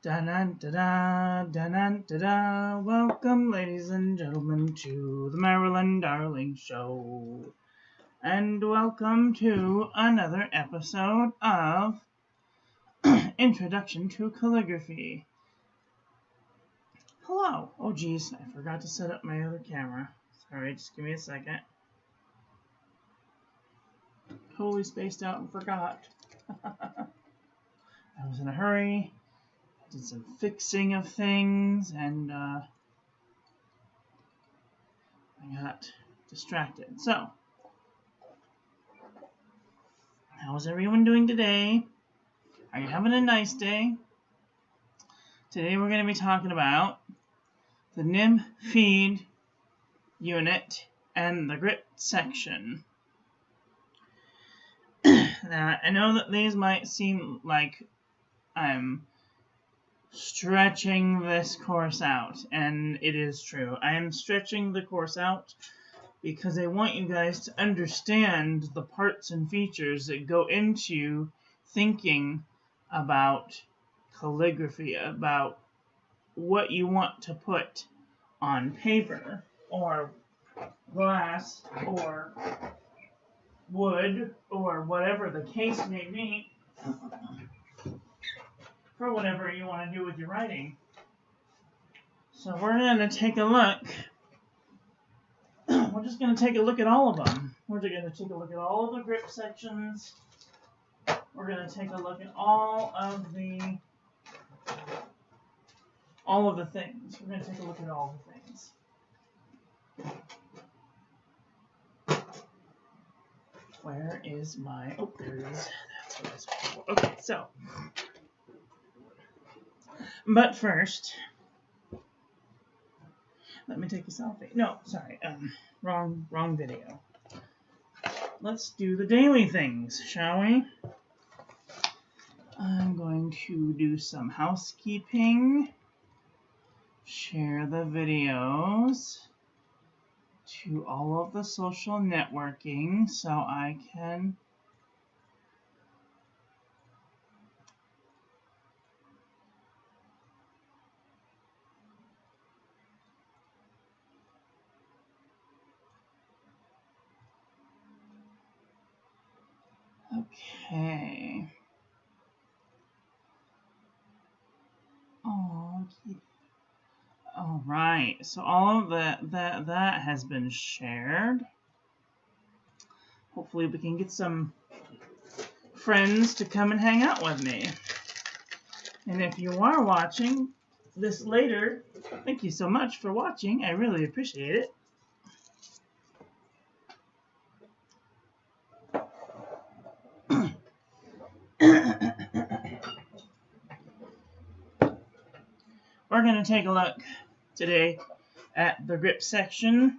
Da-na-da-da, da-na-da-da. Welcome, ladies and gentlemen, to the Marilyn Darling Show. And welcome to another episode of Introduction to Calligraphy. Hello. Oh, geez, I forgot to set up my other camera. Sorry, just give me a second. Totally spaced out and forgot. I was in a hurry. Did some fixing of things, and I got distracted. So, how's everyone doing today? Are you having a nice day? Today we're going to be talking about the nib feed unit and the grip section. Now, I know that these might seem like I'm stretching this course out, and it is true. I am stretching the course out because I want you guys to understand the parts and features that go into thinking about calligraphy, about what you want to put on paper or glass or wood or whatever the case may be, for whatever you want to do with your writing. So we're going to take a look. We're just going to take a look at all of them. We're going to take a look at all of the grip sections. We're going to take a look at all of the things. We're going to take a look at all the things. Where is my... Oh, there it is. That's what I was looking for. Okay, so... But first, let me take a selfie. No, sorry, wrong video. Let's do the daily things, shall we? I'm going to do some housekeeping, share the videos to all of the social networking so I can okay. Oh, all right. So all of that has been shared. Hopefully we can get some friends to come and hang out with me. And if you are watching this later, thank you so much for watching. I really appreciate it. We're going to take a look today at the grip section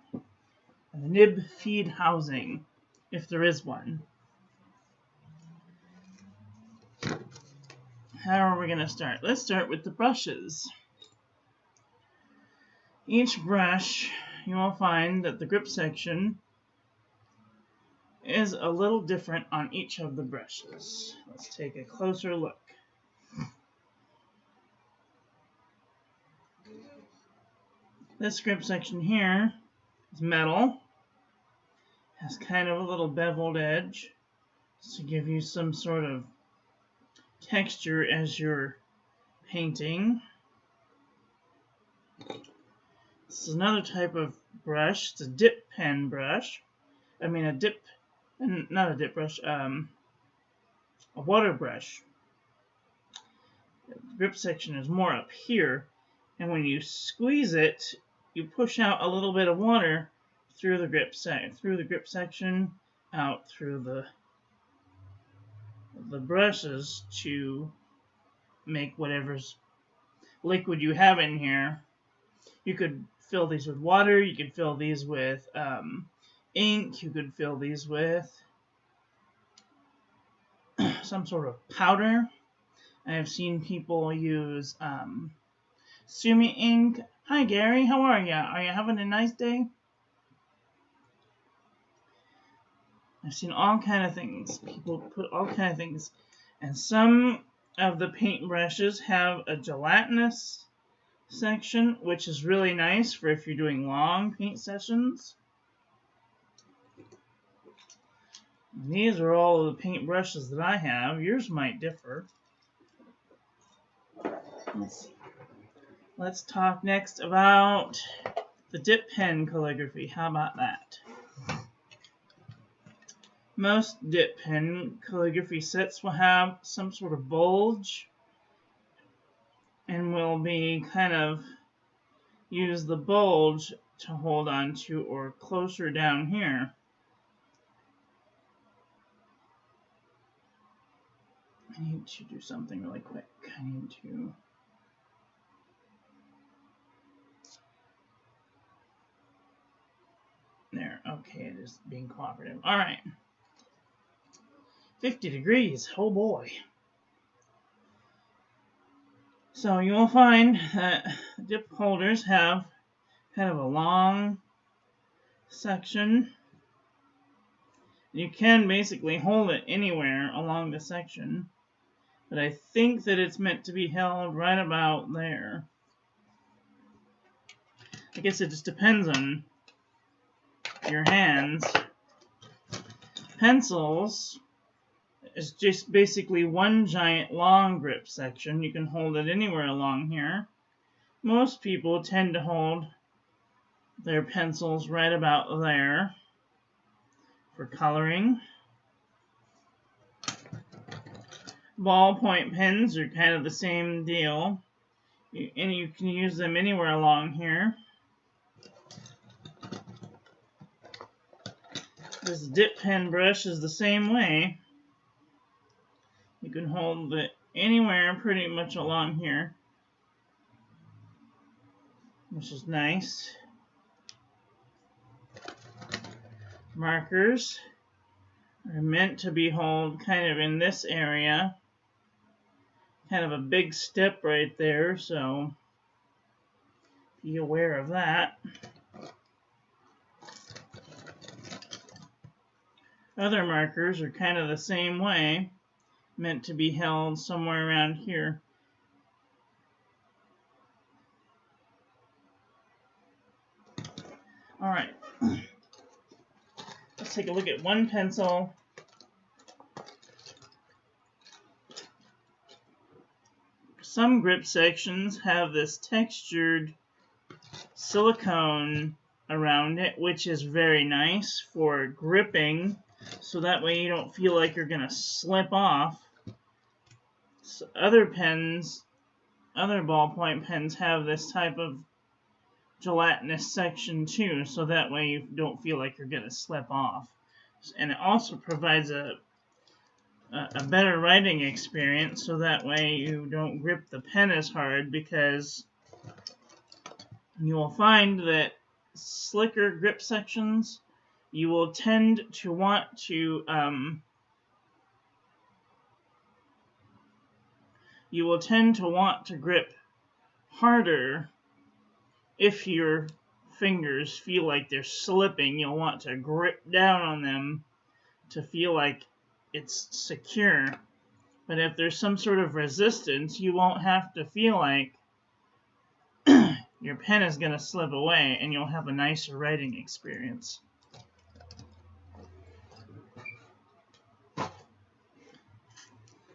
and the nib feed housing, if there is one. How are we going to start? Let's start with the brushes. Each brush, you will find that the grip section is a little different on each of the brushes. Let's take a closer look. This grip section here is metal, has kind of a little beveled edge to give you some sort of texture as you're painting. This is another type of brush. It's a dip pen brush. I mean not a dip brush, a water brush. The grip section is more up here, and when you squeeze it, you push out a little bit of water through the grip section, out through the brushes to make whatever's liquid you have in here. You could fill these with water, you could fill these with ink, you could fill these with some sort of powder. I have seen people use Sumi ink. Hi Gary, how are ya? Are you having a nice day? I've seen all kind of things. People put all kind of things, and some of the paintbrushes have a gelatinous section, which is really nice for if you're doing long paint sessions. These are all of the paintbrushes that I have. Yours might differ. Let's see. Let's talk next about the dip pen calligraphy. How about that? Most dip pen calligraphy sets will have some sort of bulge and will be kind of use the bulge to hold on to, or closer down here. I need to do something really quick. I need to... There, okay, it is being cooperative. All right. 50 degrees, oh boy. So you will find that dip holders have kind of a long section. You can basically hold it anywhere along the section, but I think that it's meant to be held right about there. I guess it just depends on your hands. Pencils is just basically one giant long grip section. You can hold it anywhere along here. Most people tend to hold their pencils right about there for coloring. Ballpoint pens are kind of the same deal, and you can use them anywhere along here. This dip pen brush is the same way. You can hold it anywhere pretty much along here, which is nice. Markers are meant to be held kind of in this area. Kind of a big step right there, so be aware of that. Other markers are kind of the same way, meant to be held somewhere around here. All right, let's take a look at one pencil. Some grip sections have this textured silicone around it, which is very nice for gripping, so that way you don't feel like you're going to slip off. So other pens, other ballpoint pens have this type of gelatinous section too, so that way you don't feel like you're going to slip off. And it also provides a better writing experience, so that way you don't grip the pen as hard, because you will find that slicker grip sections, you will tend to want to grip harder. If your fingers feel like they're slipping, you'll want to grip down on them to feel like it's secure. But if there's some sort of resistance, you won't have to feel like your pen is going to slip away, and you'll have a nicer writing experience.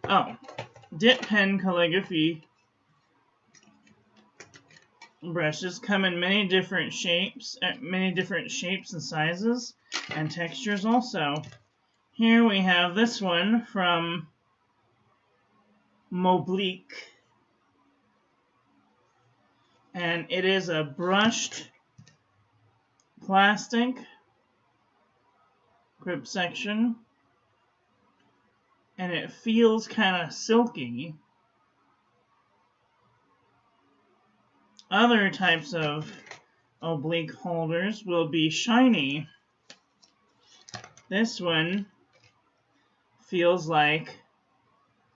Oh, dip pen calligraphy brushes come in many different shapes and sizes and textures also. Here we have this one from Moblique, and it is a brushed plastic grip section, and it feels kind of silky. Other types of oblique holders will be shiny. This one feels like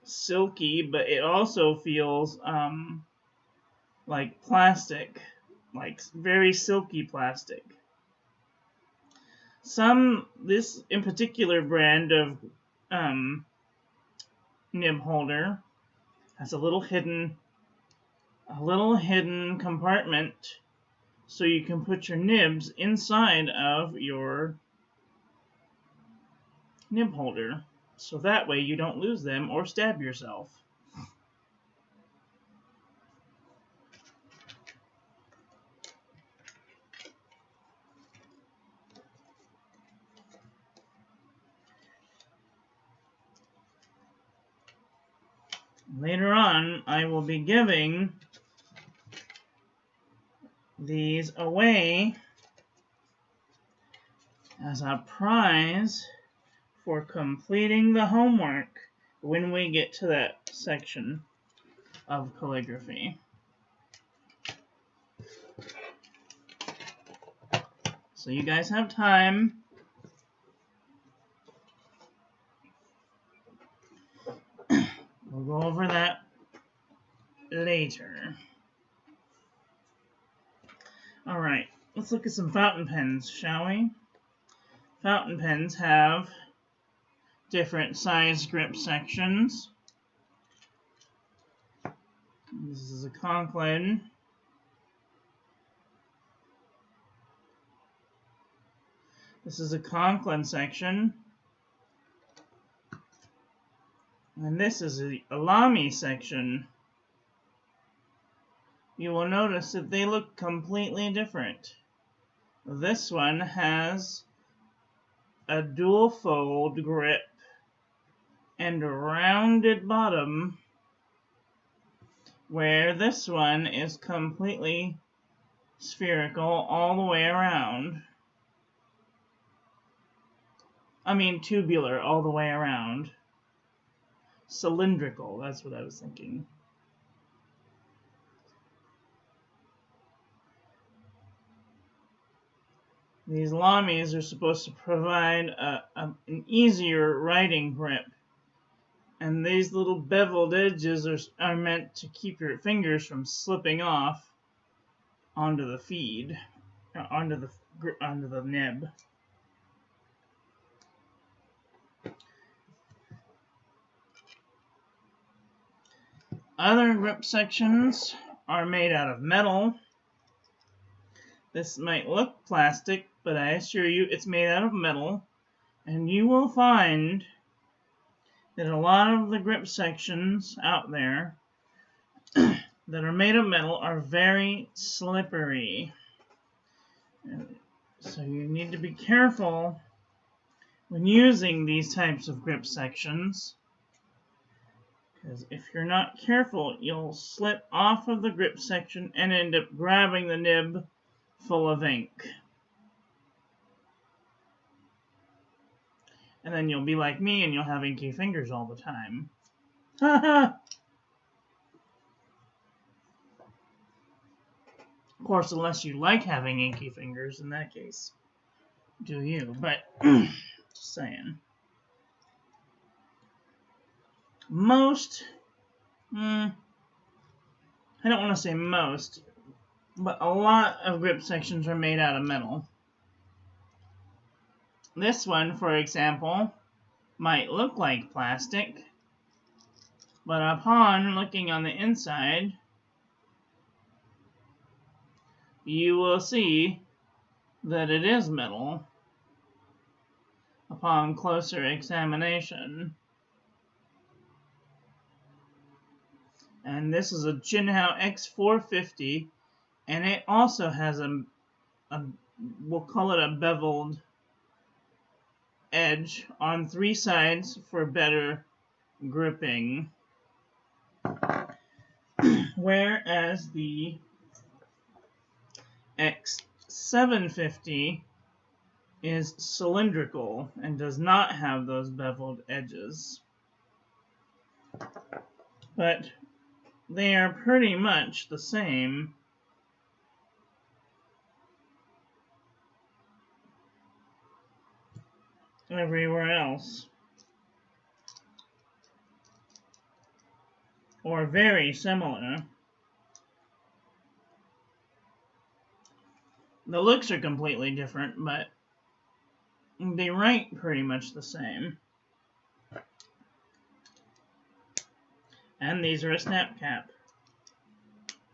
silky, but it also feels like plastic, like very silky plastic. This in particular brand of nib holder Has a little hidden compartment so you can put your nibs inside of your nib holder. So that way you don't lose them or stab yourself. Later on, I will be giving these away as a prize for completing the homework when we get to that section of calligraphy. So you guys have time. We'll go over that later. Alright, let's look at some fountain pens, shall we? Fountain pens have different size grip sections. This is a Conklin. This is a Conklin section. And this is the Lamy section. You will notice that they look completely different. This one has a dual fold grip and a rounded bottom, where this one is completely spherical all the way around. I mean tubular all the way around. Cylindrical, that's what I was thinking. These Lamys are supposed to provide an easier writing grip. And these little beveled edges are meant to keep your fingers from slipping off onto the feed, onto the nib. Other grip sections are made out of metal. This might look plastic, but I assure you it's made out of metal. And you will find that a lot of the grip sections out there that are made of metal are very slippery. So you need to be careful when using these types of grip sections. Because if you're not careful, you'll slip off of the grip section and end up grabbing the nib full of ink. And then you'll be like me and you'll have inky fingers all the time. Of course, unless you like having inky fingers, in that case, do you. But, just saying. Most, I don't want to say most, but a lot of grip sections are made out of metal. This one, for example, might look like plastic, but upon looking on the inside, you will see that it is metal upon closer examination. And this is a Jinhao X450, and it also has we'll call it a beveled edge on 3 sides for better gripping. Whereas the X750 is cylindrical and does not have those beveled edges. But they are pretty much the same. Everywhere else. Or very similar. The looks are completely different, but they write pretty much the same. And these are a snap cap.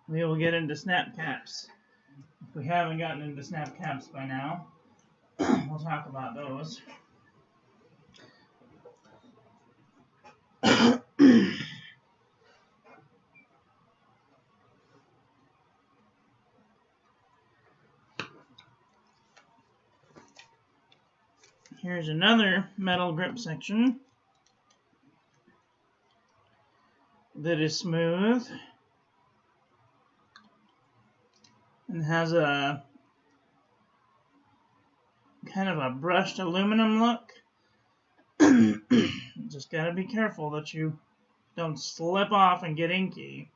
We will get into snap caps. If we haven't gotten into snap caps by now, we'll talk about those. Here's another metal grip section that is smooth and has a kind of a brushed aluminum look. Just gotta be careful that you don't slip off and get inky.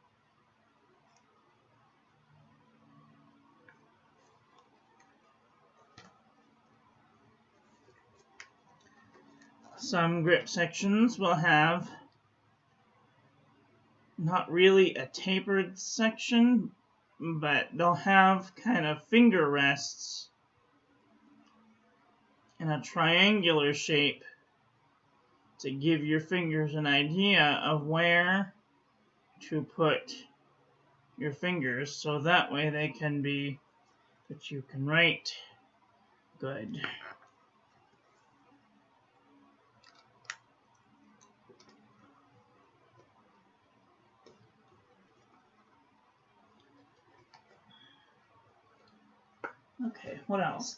Some grip sections will have not really a tapered section, but they'll have kind of finger rests in a triangular shape to give your fingers an idea of where to put your fingers, so that way they can be that you can write good. Okay, what else?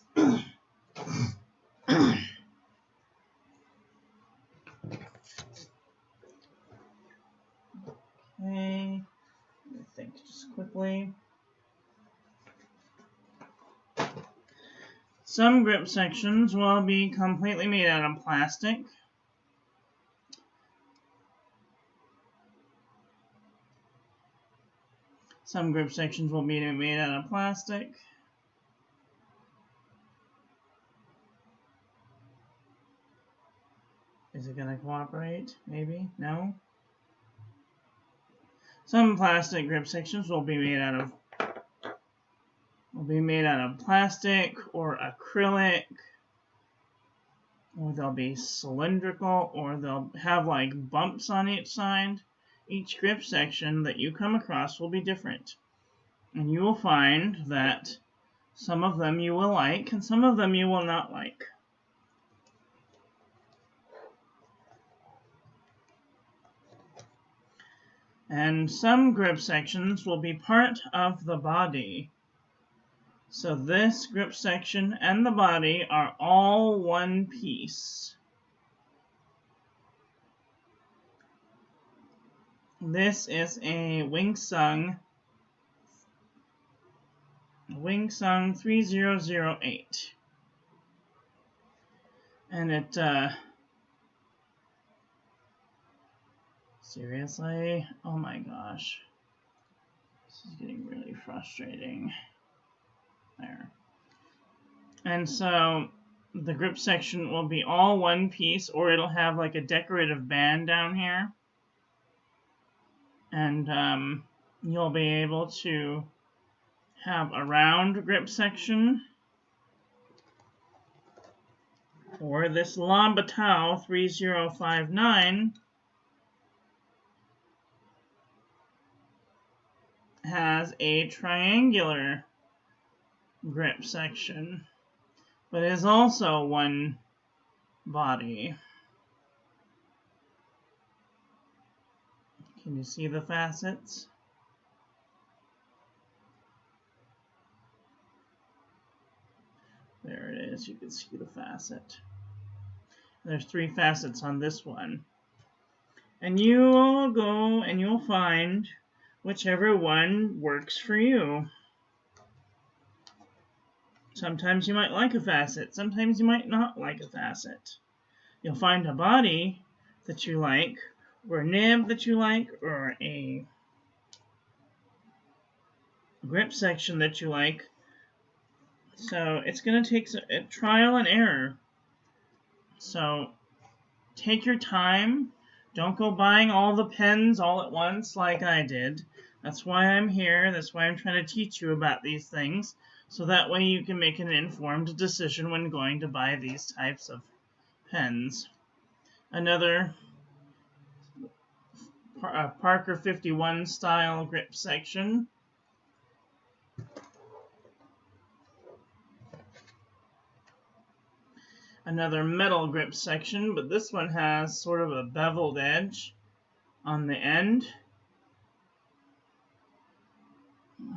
Okay, let me think just quickly. Some grip sections will be completely made out of plastic. Some grip sections will be made out of plastic. Is it going to cooperate? Maybe? No? Some plastic grip sections will be made out of plastic or acrylic, or they'll be cylindrical, or they'll have like bumps on each side. Each grip section that you come across will be different, and you will find that some of them you will like and some of them you will not like. And some grip sections will be part of the body. So this grip section and the body are all one piece. This is a Wing Sung 3008. And it, seriously? Oh my gosh. This is getting really frustrating. There. And so the grip section will be all one piece, or it'll have like a decorative band down here. And you'll be able to have a round grip section, or this Lambatau 3059 has a triangular grip section, but is also one body. Can you see the facets? There it is, you can see the facet. There's 3 facets on this one. And you'll go and you'll find whichever one works for you. Sometimes you might like a facet, sometimes you might not like a facet. You'll find a body that you like, or a nib that you like, or a grip section that you like. So it's going to take a trial and error. So take your time. Don't go buying all the pens all at once like I did. That's why I'm here. That's why I'm trying to teach you about these things, so that way you can make an informed decision when going to buy these types of pens. Another Parker 51 style grip section. Another metal grip section, but this one has sort of a beveled edge on the end.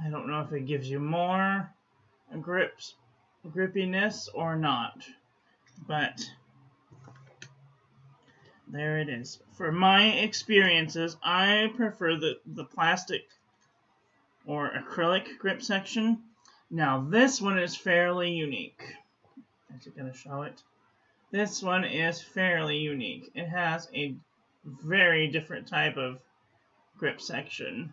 I don't know if it gives you more grippiness or not, but there it is. For my experiences, I prefer the plastic or acrylic grip section. Now this one is fairly unique. Is it going to show it? This one is fairly unique. It has a very different type of grip section.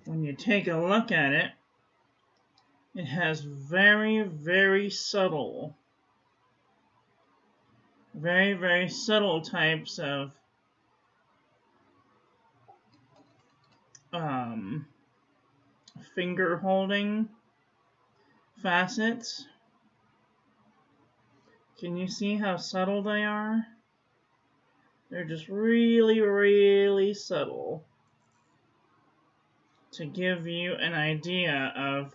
When you take a look at it, it has very, very subtle types of finger holding facets. Can you see how subtle they are? They're just really, really subtle to give you an idea of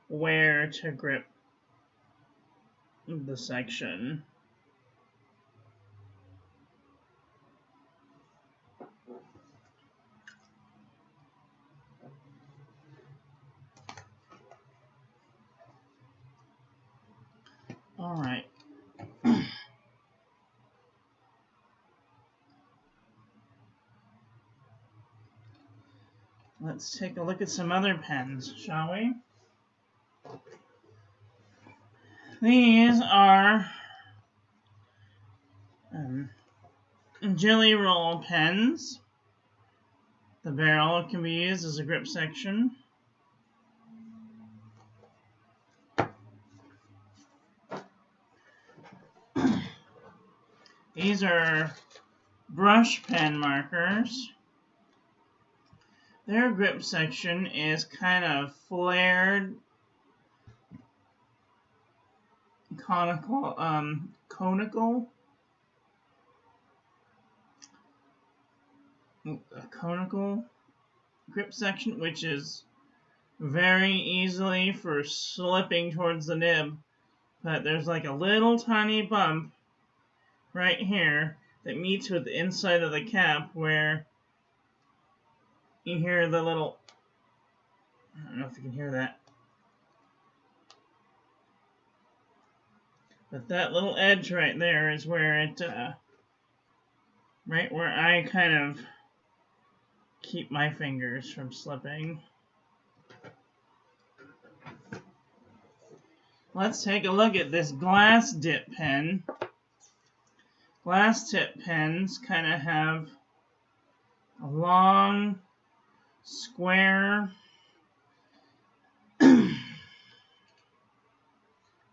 where to grip the section. All right. Let's take a look at some other pens, shall we? These are jelly roll pens. The barrel can be used as a grip section. These are brush pen markers. Their grip section is kind of flared, conical grip section, which is very easily for slipping towards the nib. But there's like a little tiny bump right here that meets with the inside of the cap where you hear the little, I don't know if you can hear that, but that little edge right there is where it, right where I kind of keep my fingers from slipping. Let's take a look at this glass dip pen. Glass tip pens kind of have a long, square, a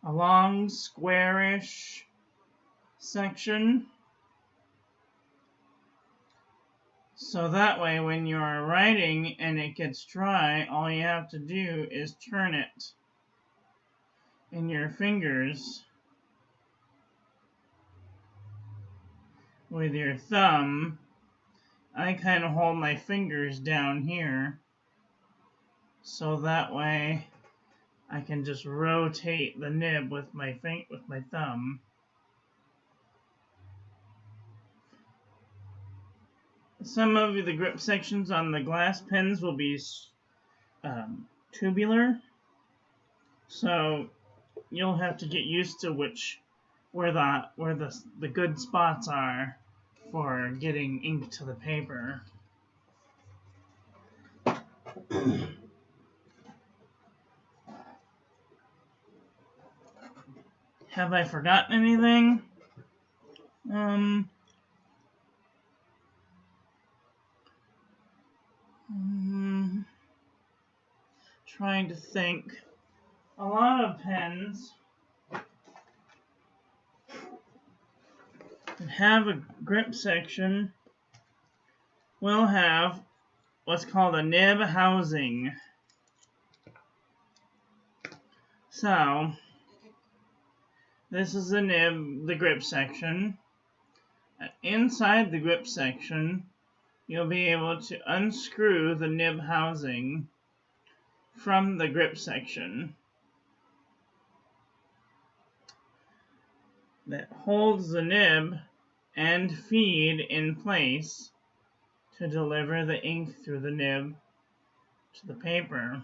long, squarish section. So that way when you're writing and it gets dry, all you have to do is turn it in your fingers with your thumb. I kind of hold my fingers down here so that way I can just rotate the nib with my thumb. Some of the grip sections on the glass pens will be tubular, so you'll have to get used to where the good spots are for getting ink to the paper. Have I forgotten anything? Trying to think. A lot of pens that have a grip section will have what's called a nib housing. So This is the nib, the grip section. And inside the grip section, you'll be able to unscrew the nib housing from the grip section that holds the nib and feed in place to deliver the ink through the nib to the paper.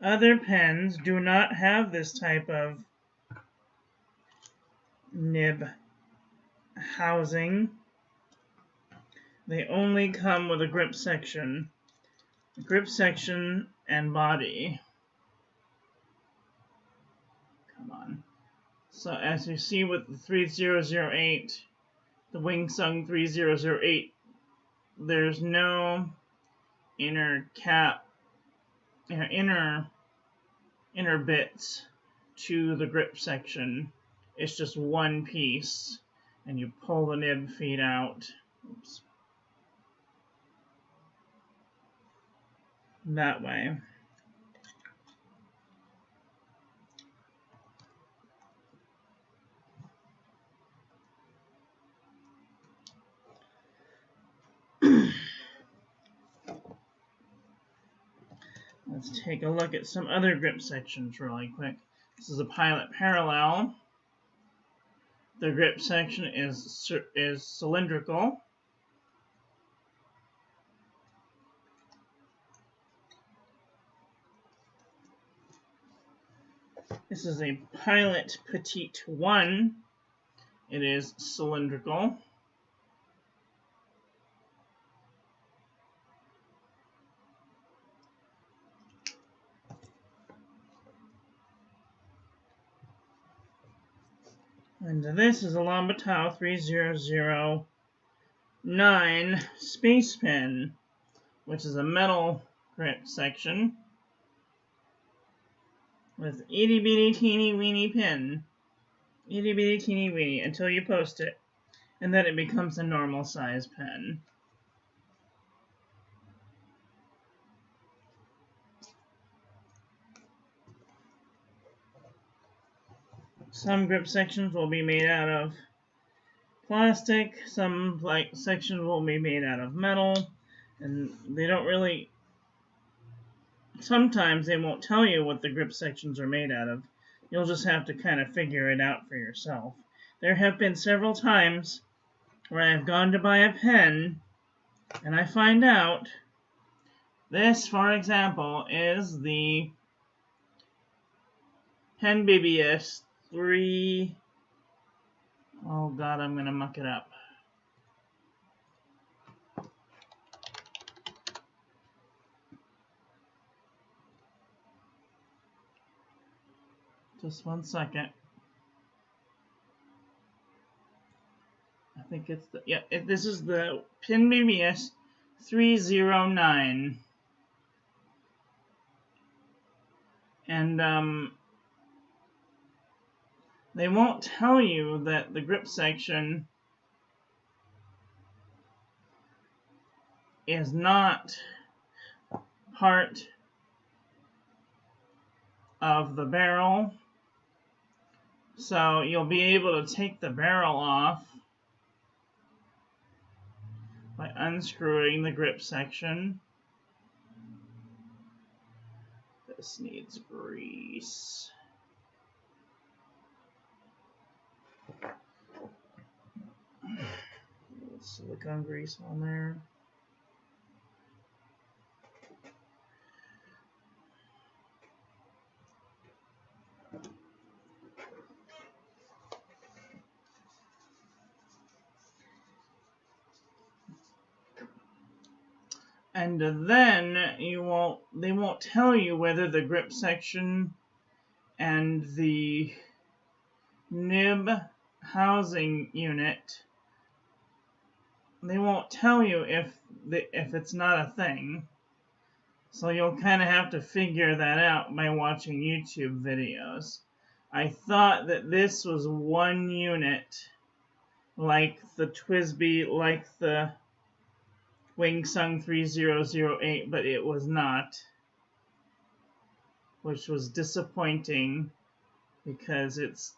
Other pens do not have this type of nib housing. They only come with a grip section and body. Come on. So as you see with the 3008, the Wingsung 3008, there's no inner cap, inner bits to the grip section. It's just one piece, and you pull the nib feed out. Oops. That way. Let's take a look at some other grip sections really quick. This is a Pilot Parallel. The grip section is cylindrical. This is a Pilot Petite 1. It is cylindrical. And this is a Lambatow 3009 Space Pen, which is a metal grip section with itty bitty teeny weeny pen. Itty bitty teeny weeny until you post it, and then it becomes a normal size pen. Some grip sections will be made out of plastic, some sections will be made out of metal, and they don't really, sometimes they won't tell you what the grip sections are made out of. You'll just have to kind of figure it out for yourself. There have been several times where I've gone to buy a pen, and I find out this, for example, is the Pen BBS 3. Oh god, I'm gonna muck it up. Just 1 second. I think it's the, yeah, this is the Pen BBS 309. And they won't tell you that the grip section is not part of the barrel. So you'll be able to take the barrel off by unscrewing the grip section. This needs grease. Silicone grease on there. And then they won't tell you whether the grip section and the nib housing unit, they won't tell you if it's not a thing. So you'll kind of have to figure that out by watching YouTube videos. I thought that this was one unit, like the TWSBI, like the Wingsung 3008, but it was not. which was disappointing because it's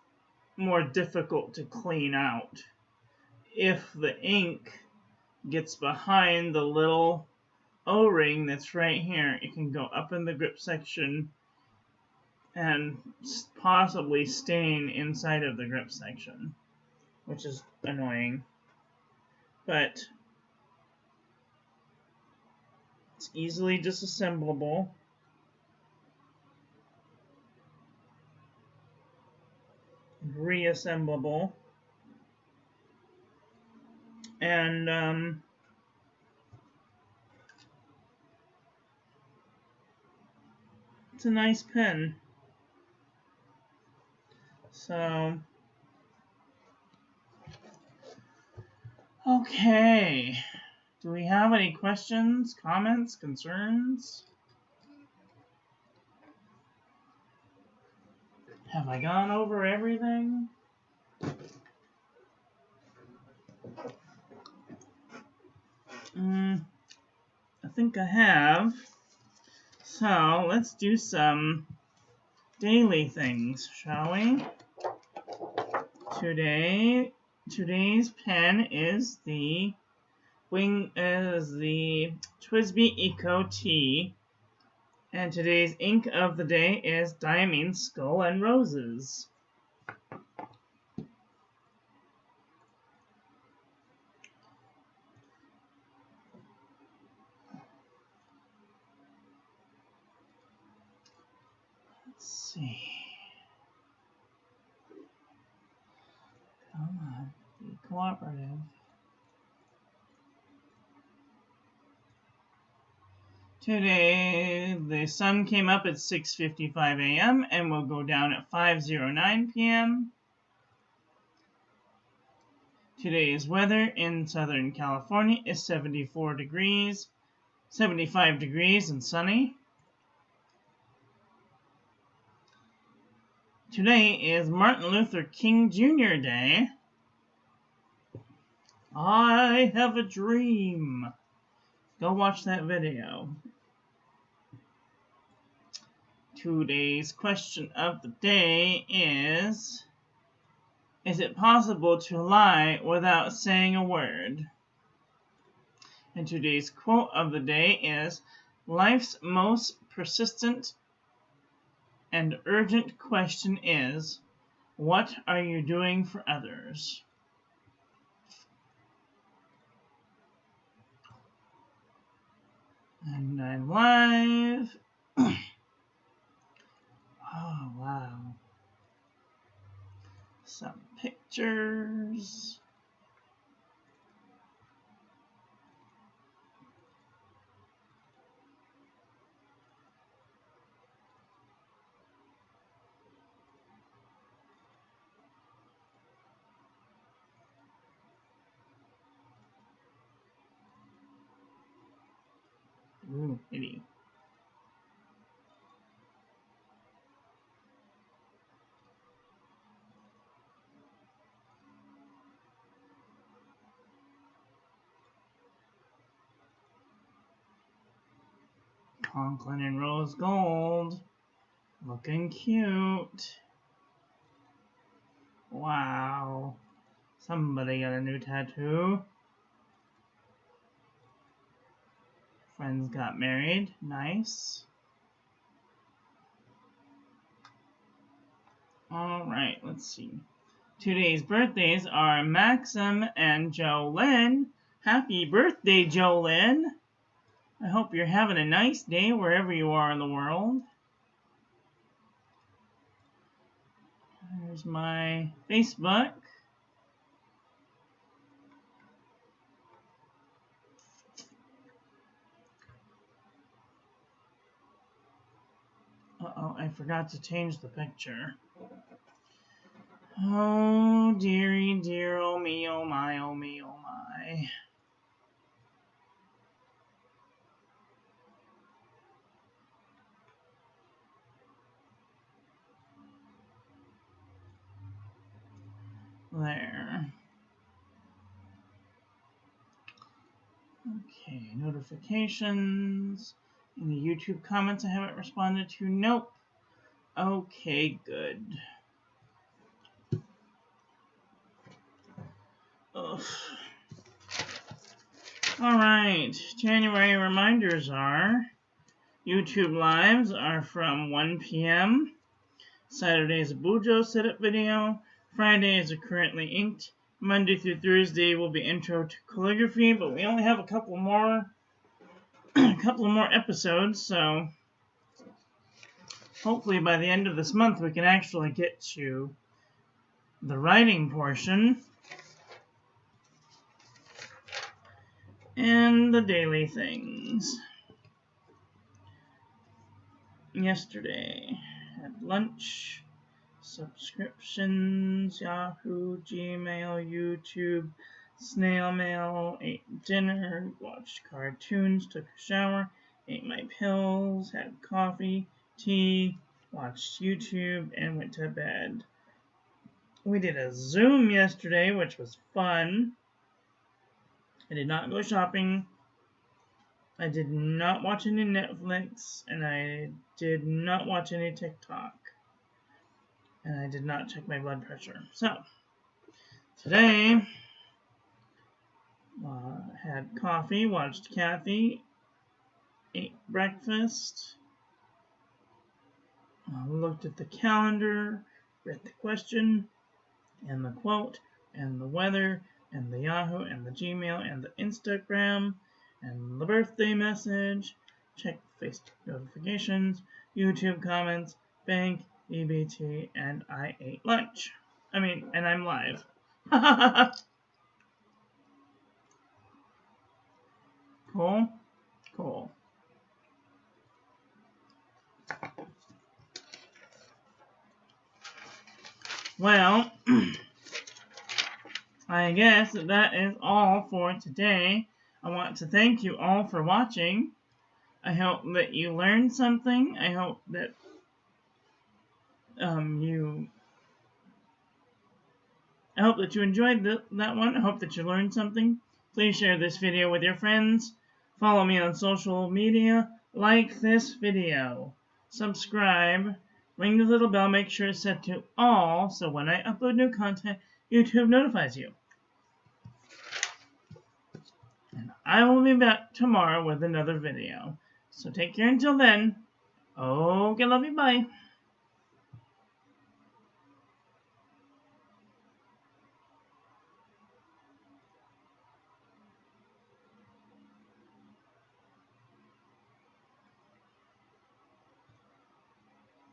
more difficult to clean out. If the ink gets behind the little O-ring that's right here, it can go up in the grip section and possibly stain inside of the grip section, which is annoying. But it's easily disassemblable. Reassemblable. And it's a nice pen. So, okay. Do we have any questions, comments, concerns? Have I gone over everything? I think I have. So let's do some daily things, shall we? Today's pen is the TWSBI Eco T, and today's ink of the day is Diamine Skull and Roses. Let's see. Come on, be cooperative. Today, the sun came up at 6:55 a.m. and will go down at 5:09 p.m. Today's weather in Southern California is 75 degrees and sunny. Today is Martin Luther King Jr. Day. I have a dream. Go watch that video. Today's question of the day is it possible to lie without saying a word? And today's quote of the day is, life's most persistent and urgent question is, what are you doing for others? And I'm live. Oh, wow. Some pictures. Ooh, pretty. Conklin and rose gold. Looking cute. Wow. Somebody got a new tattoo. Friends got married. Nice. Alright, let's see. Today's birthdays are Maxim and Jolyn. Happy birthday, Jolyn! I hope you're having a nice day wherever you are in the world. There's my Facebook. Uh-oh, I forgot to change the picture. Oh, dearie, dear, oh me, oh my, oh me, oh my. There. Okay, notifications. In the YouTube comments I haven't responded to. Nope. Okay, good. Ugh. Alright, January reminders are YouTube Lives are from 1 p.m. Saturday is a Bujo setup video. Friday is a Currently Inked. Monday through Thursday will be Intro to Calligraphy, but we only have a couple more episodes, so hopefully by the end of this month we can actually get to the writing portion and the daily things. Yesterday had lunch, subscriptions, Yahoo, Gmail, YouTube, snail mail, ate dinner, watched cartoons, took a shower, ate my pills, had coffee, tea, watched YouTube, and went to bed. We did a Zoom yesterday, which was fun. I did not go shopping. I did not watch any Netflix, and I did not watch any TikTok. And I did not check my blood pressure. So, today, had coffee, watched Kathy, ate breakfast, looked at the calendar, read the question, and the quote, and the weather, and the Yahoo, and the Gmail, and the Instagram, and the birthday message, checked Facebook notifications, YouTube comments, bank, EBT, and I ate lunch. And I'm live. Cool? Cool. Well, I guess that is all for today. I want to thank you all for watching. I hope that you learned something. I hope that you enjoyed that one. I hope that you learned something. Please share this video with your friends. Follow me on social media. Like this video. Subscribe. Ring the little bell. Make sure it's set to all, so when I upload new content, YouTube notifies you. And I will be back tomorrow with another video. So take care until then. Okay, love you, bye.